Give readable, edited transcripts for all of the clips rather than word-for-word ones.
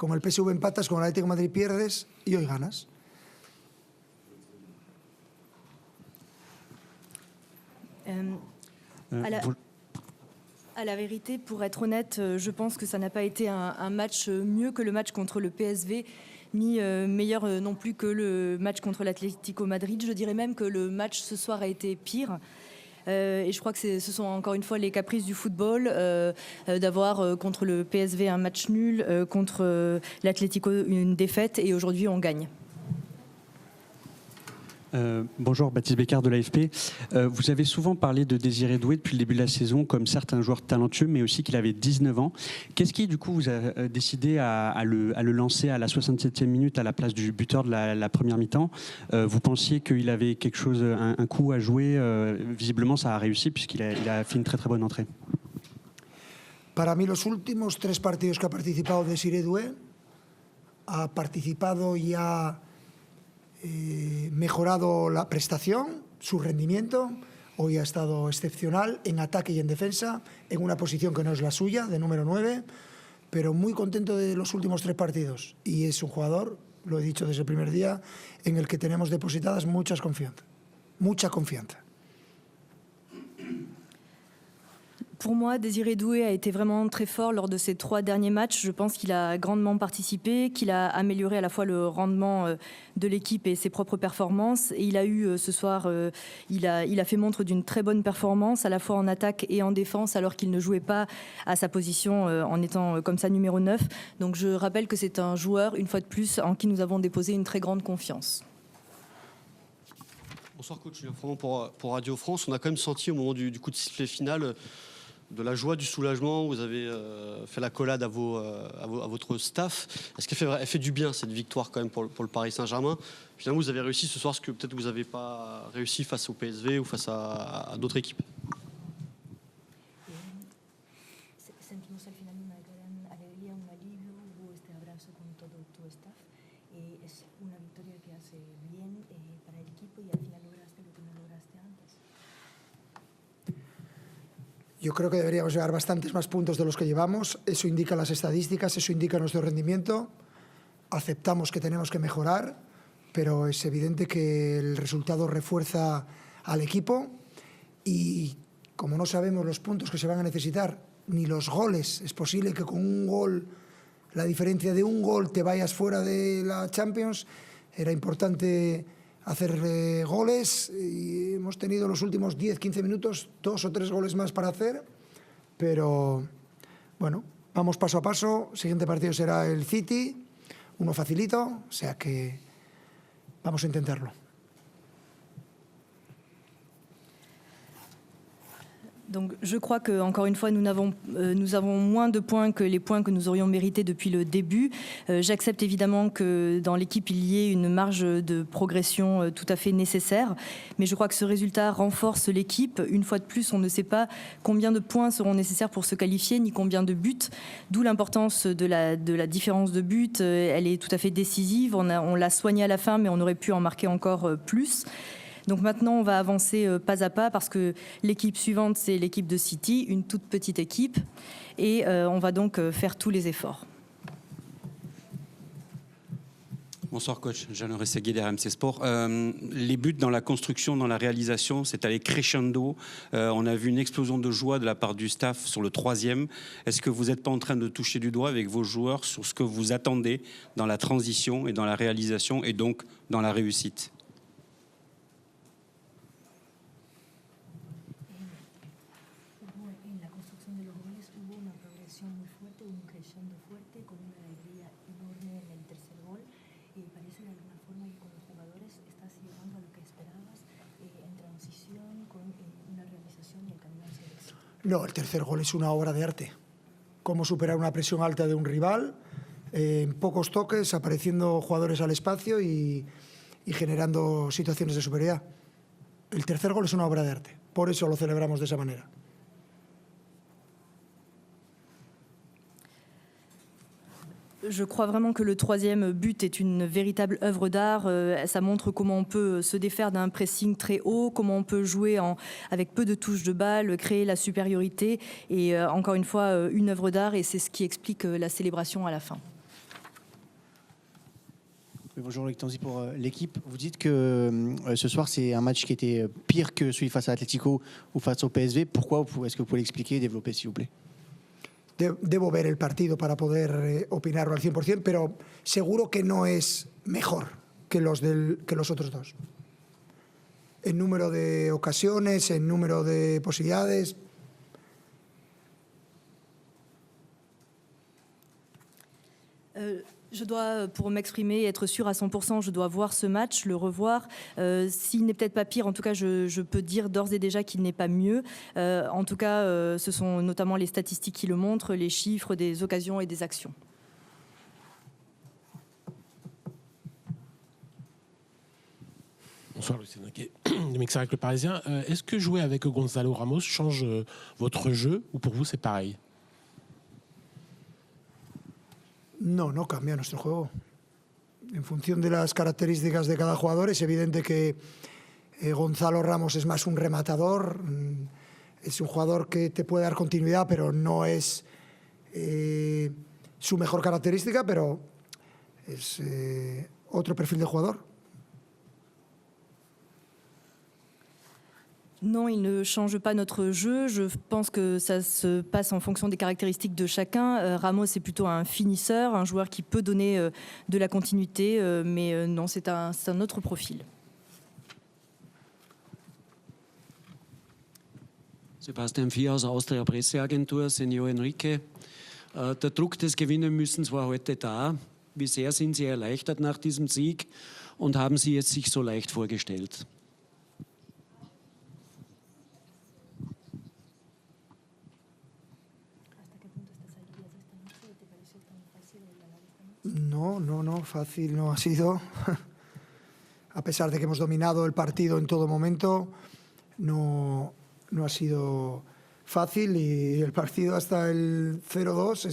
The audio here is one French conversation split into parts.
Con el PSV empatas, con el Atlético de Madrid pierdes y hoy ganas. À la vérité, pour être honnête, je pense que ça n'a pas été un match mieux que le match contre le PSV, ni meilleur non plus que le match contre l'Atlético Madrid. Je dirais même que le match ce soir a été pire. Et je crois que ce sont encore une fois les caprices du football, d'avoir contre le PSV un match nul, contre l'Atlético une défaite, et aujourd'hui on gagne. Bonjour, Baptiste Bécard de l'AFP. Vous avez souvent parlé de Désiré Doué depuis le début de la saison comme certains joueurs talentueux, mais aussi qu'il avait 19 ans. Qu'est-ce qui, du coup, vous a décidé à le lancer à la 67e minute à la place du buteur de la première mi-temps? Vous pensiez qu'il avait quelque chose, un coup à jouer? Visiblement, ça a réussi puisqu'il a fait une très très bonne entrée. Para mí, los últimos 3 partidos que ha participado Désiré Doué, ha participado y ha mejorado la prestación, su rendimiento. Hoy ha estado excepcional en ataque y en defensa, en una posición que no es la suya, de número 9, pero muy contento de los últimos 3 partidos. Y es un jugador, lo he dicho desde el primer día, en el que tenemos depositadas mucha confianza. Pour moi, Désiré Doué a été vraiment très fort lors de ces 3 derniers matchs. Je pense qu'il a grandement participé, qu'il a amélioré à la fois le rendement de l'équipe et ses propres performances. Et il a eu ce soir, il a fait montre d'une très bonne performance, à la fois en attaque et en défense, alors qu'il ne jouait pas à sa position en étant comme ça numéro 9. Donc je rappelle que c'est un joueur, une fois de plus, en qui nous avons déposé une très grande confiance. Bonsoir coach, vraiment pour Radio France, on a quand même senti au moment du coup de sifflet final de la joie, du soulagement. Vous avez fait la collade à votre staff. Est-ce qu'elle fait du bien, cette victoire quand même pour le Paris Saint-Germain? Finalement, vous avez réussi ce soir ce que peut-être vous n'avez pas réussi face au PSV ou face à d'autres équipes. Sentimos al final una gran alegría, un alivio, hubo este abrazo con todo tu staff. Es una victoria que hace bien para el equipo y al final lograste lo que no lograste antes. Yo creo que deberíamos llevar bastantes más puntos de los que llevamos. Eso indica las estadísticas, eso indica nuestro rendimiento. Aceptamos que tenemos que mejorar, pero es evidente que el resultado refuerza al equipo y como no sabemos los puntos que se van a necesitar ni los goles, es posible que con un gol, la diferencia de un gol, te vayas fuera de la Champions. Era importante hacer goles y hemos tenido los últimos 10-15 minutos 2 o 3 goles más para hacer, pero bueno, vamos paso a paso. El siguiente partido será el City, uno facilito, o sea que vamos a intentarlo. Donc je crois que encore une fois nous avons moins de points que les points que nous aurions mérités depuis le début. J'accepte évidemment que dans l'équipe il y ait une marge de progression tout à fait nécessaire, mais je crois que ce résultat renforce l'équipe. Une fois de plus, on ne sait pas combien de points seront nécessaires pour se qualifier, ni combien de buts, d'où l'importance de la différence de buts. Elle est tout à fait décisive. On l'a soignée à la fin, mais on aurait pu en marquer encore plus. Donc maintenant, on va avancer pas à pas parce que l'équipe suivante, c'est l'équipe de City, une toute petite équipe, et on va donc faire tous les efforts. Bonsoir coach, Jeanne Rességuier d'RMC Sport. Les buts dans la construction, dans la réalisation, c'est allé crescendo. On a vu une explosion de joie de la part du staff sur le 3e. Est-ce que vous n'êtes pas en train de toucher du doigt avec vos joueurs sur ce que vous attendez dans la transition et dans la réalisation et donc dans la réussite? No, el tercer gol es una obra de arte. Cómo superar una presión alta de un rival, en pocos toques, apareciendo jugadores al espacio y generando situaciones de superioridad. El tercer gol es una obra de arte. Por eso lo celebramos de esa manera. Je crois vraiment que le 3e but est une véritable œuvre d'art. Ça montre comment on peut se défaire d'un pressing très haut, comment on peut jouer avec peu de touches de balle, créer la supériorité. Et encore une fois, une œuvre d'art, et c'est ce qui explique la célébration à la fin. Oui, bonjour Loïc Tanzi pour l'équipe. Vous dites que ce soir c'est un match qui était pire que celui face à Atlético ou face au PSV. Pourquoi? Est-ce que vous pouvez l'expliquer et développer s'il vous plaît? Debo ver el partido para poder opinarlo al 100%, pero seguro que no es mejor que los otros dos. En número de ocasiones, en número de posibilidades. Je dois, pour m'exprimer, être sûr à 100%, je dois voir ce match, le revoir. S'il n'est peut-être pas pire, en tout cas, je peux dire d'ores et déjà qu'il n'est pas mieux. En tout cas, ce sont notamment les statistiques qui le montrent, les chiffres des occasions et des actions. Bonsoir, Lucien Naquet, de Mixer avec le Parisien. Est-ce que jouer avec Gonzalo Ramos change votre jeu ou pour vous c'est pareil? No, no cambia nuestro juego. En función de las características de cada jugador, es evidente que Gonzalo Ramos es más un rematador, es un jugador que te puede dar continuidad, pero no es su mejor característica, pero es otro perfil de jugador. Non, il ne change pas notre jeu. Je pense que ça se passe en fonction des caractéristiques de chacun. Ramos est plutôt un finisseur, un joueur qui peut donner de la continuité, mais non, c'est un autre profil. Sebastian Vier aus Austria Presseagentur, Senior Enrique. Der Druck des Gewinnenmüssens war heute da. Wie sehr sind Sie erleichtert nach diesem Sieg und haben Sie es sich so leicht vorgestellt? No, fácil no ha sido. A pesar de que hemos dominado el partido en todo momento, no ha sido fácil y el partido hasta el 0-2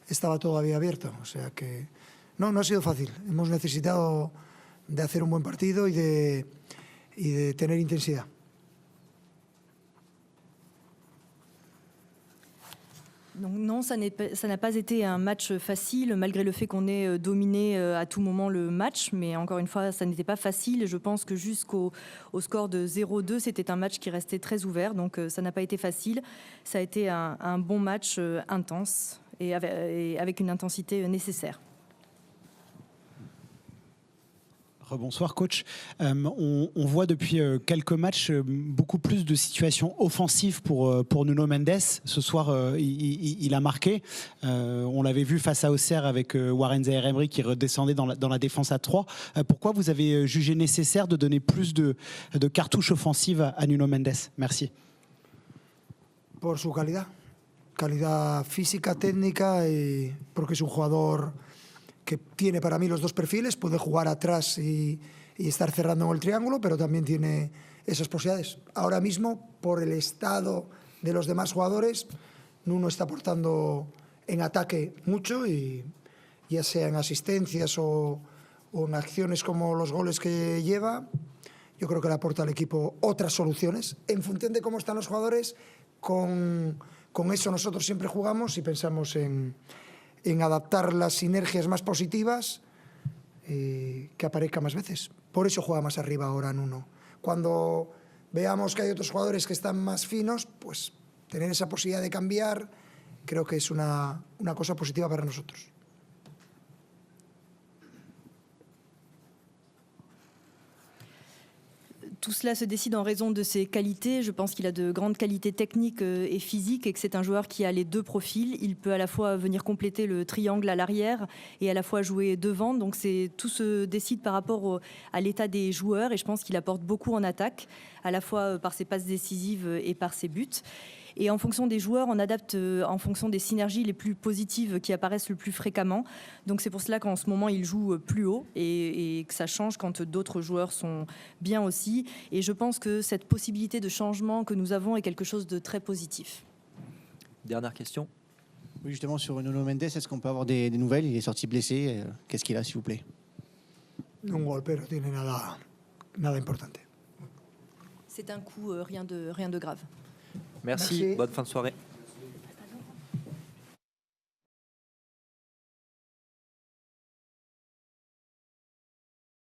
estaba todavía abierto. O sea que no ha sido fácil. Hemos necesitado de hacer un buen partido y de tener intensidad. Donc non, ça n'a pas été un match facile, malgré le fait qu'on ait dominé à tout moment le match. Mais encore une fois, ça n'était pas facile. Je pense que jusqu'au score de 0-2, c'était un match qui restait très ouvert. Donc ça n'a pas été facile. Ça a été un bon match intense et avec une intensité nécessaire. Bonsoir coach. On voit depuis quelques matchs beaucoup plus de situations offensives pour Nuno Mendes. Ce soir, il a marqué. On l'avait vu face à Auxerre avec Warren Zaïre-Emery qui redescendait dans la défense à 3. Pourquoi vous avez jugé nécessaire de donner plus de cartouches offensives à Nuno Mendes? Merci. Por su calidad física, técnica, y porque es un jugador que tiene para mí los dos perfiles, puede jugar atrás y estar cerrando en el triángulo, pero también tiene esas posibilidades. Ahora mismo, por el estado de los demás jugadores, Nuno está aportando en ataque mucho, y ya sea en asistencias o en acciones como los goles que lleva, yo creo que le aporta al equipo otras soluciones. En función de cómo están los jugadores, con eso nosotros siempre jugamos y pensamos en adaptar las sinergias más positivas que aparezcan más veces. Por eso juega más arriba ahora Nuno. Cuando veamos que hay otros jugadores que están más finos, pues tener esa posibilidad de cambiar creo que es una cosa positiva para nosotros. Tout cela se décide en raison de ses qualités. Je pense qu'il a de grandes qualités techniques et physiques et que c'est un joueur qui a les deux profils. Il peut à la fois venir compléter le triangle à l'arrière et à la fois jouer devant. Donc tout se décide par rapport à l'état des joueurs et je pense qu'il apporte beaucoup en attaque, à la fois par ses passes décisives et par ses buts. Et en fonction des joueurs, on adapte en fonction des synergies les plus positives qui apparaissent le plus fréquemment. Donc c'est pour cela qu'en ce moment, il joue plus haut et que ça change quand d'autres joueurs sont bien aussi. Et je pense que cette possibilité de changement que nous avons est quelque chose de très positif. Dernière question. Oui, justement, sur Nuno Mendes, est-ce qu'on peut avoir des nouvelles? Il est sorti blessé. Qu'est-ce qu'il a, s'il vous plaît? Un golpe, no tiene nada importante. C'est un coup, rien de grave. Merci. Bonne fin de soirée.